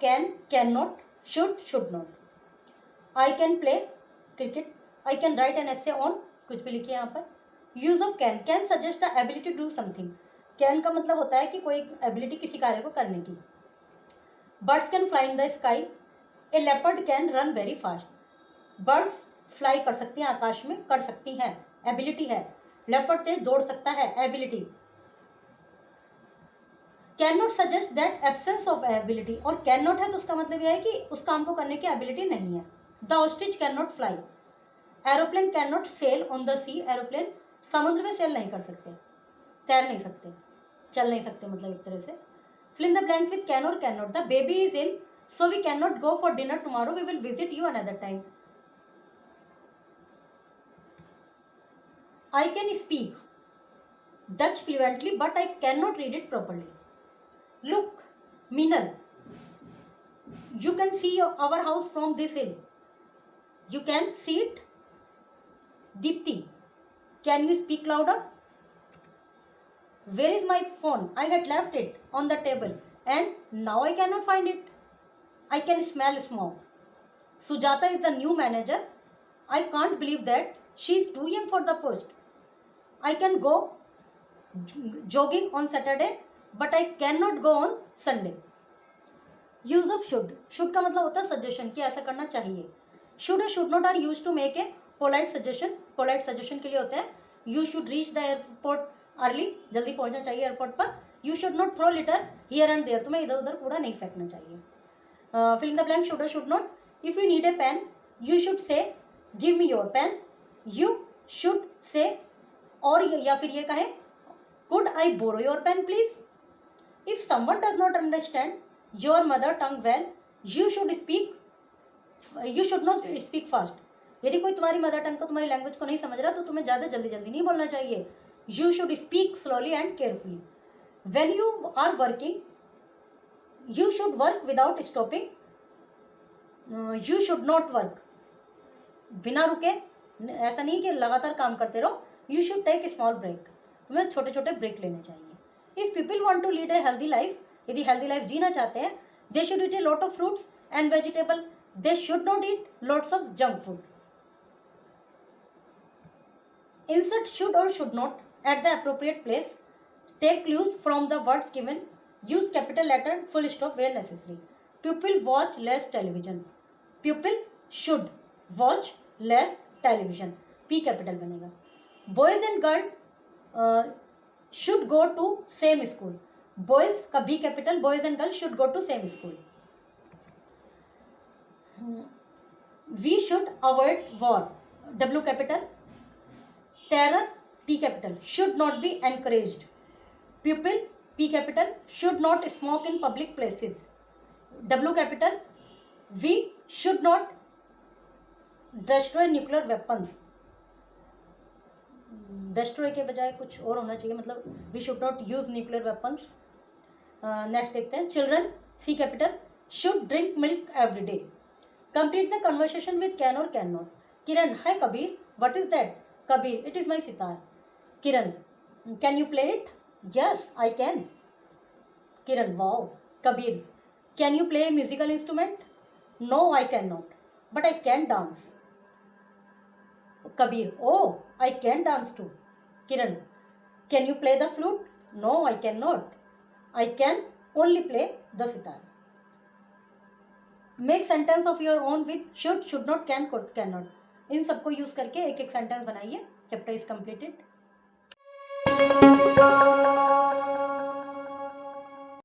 Can, can not, should, should not. I can play cricket, I can write an essay on, कुछ भी लिखिए यहाँ पर. Use of can, can suggest the ability to do something. Can का मतलब होता है कि कोई एबिलिटी किसी कार्य को करने की. Birds can fly in the sky, A leopard can run very fast. Birds fly कर सकती हैं, आकाश में कर सकती हैं, एबिलिटी है. लेपर्ड तेज दौड़ सकता है, ability. Can not suggest that absence of ability, और कैन नॉट है तो उसका मतलब यह है कि उस काम को करने की एबिलिटी नहीं है. The ostrich can not fly. Aeroplane can not sail on the sea, aeroplane समुद्र में सेल नहीं कर सकते, तैर नहीं सकते, चल नहीं सकते, मतलब एक तरह से. Fill in the blanks with can और can not. The baby is ill so we can not go for dinner tomorrow, we will visit you another time. I can speak Dutch fluently, but I cannot read it properly. Look, Minal, you can see our house from this hill. You can see it? Deepti, can you speak louder? Where is my phone? I had left it on the table and now I cannot find it. I can smell smoke. Sujata is the new manager. I can't believe that she is too young for the post. I can go jogging on Saturday, but I cannot go on Sunday. Use of should. Should का मतलब होता है suggestion कि ऐसा करना चाहिए. Should और should not are used to make a polite suggestion. Polite suggestion के लिए होते हैं. You should reach the airport early. जल्दी पहुंचना चाहिए एयरपोर्ट पर. You should not throw litter here and there. तुम्हें इधर उधर कूड़ा नहीं फेंकना चाहिए. Fill in the blank, should or should not. If you need a pen, you should say give me your pen. You should say, और या फिर ये कहें could I borrow your pen please. If someone does not understand your mother tongue well, you should not speak fast. यदि कोई तुम्हारी mother tongue को, तुम्हारी लैंग्वेज को नहीं समझ रहा तो तुम्हें ज़्यादा जल्दी जल्दी नहीं बोलना चाहिए. You should speak slowly and carefully. When you are working, you should work without stopping. You should not work. बिना रुके, ऐसा नहीं कि लगातार काम करते रहो. You should take a small break. तुम्हें छोटे छोटे ब्रेक लेने चाहिए. If people want to lead a healthy life, यदि healthy life जीना चाहते हैं, they should eat a lot of fruits and vegetable. They should not eat lots of junk food. Insert should or should not at the appropriate place. Take clues from the words given. Use capital letter full stop where necessary. Pupil watch less television. Pupil should watch less television. P capital बनेगा. Boys and girls should go to same school. Boys का B capital, boys and girls should go to same school. We should avoid war. W capital. Terror, T capital, should not be encouraged. Pupil, P capital, should not smoke in public places. W capital. We should not destroy nuclear weapons. Destroy के बजाय कुछ और होना चाहिए, मतलब we should not use nuclear weapons. Next देखते हैं. Children, see capital, should drink milk every day. Complete the conversation with can और can not. Kiran, hi Kabir, what is that? Kabir, it is my sitar. Kiran, can you play it? Yes I can. Kiran, wow. Kabir, can you play musical instrument? No I can not, but I can dance. Kabir, oh, I can dance too. Kiran, can you play the flute? No, I cannot. I can only play the sitar. Make sentence of your own with should, should not, can, could, cannot. इन सबको use करके एक एक sentence बनाइए. Chapter is completed.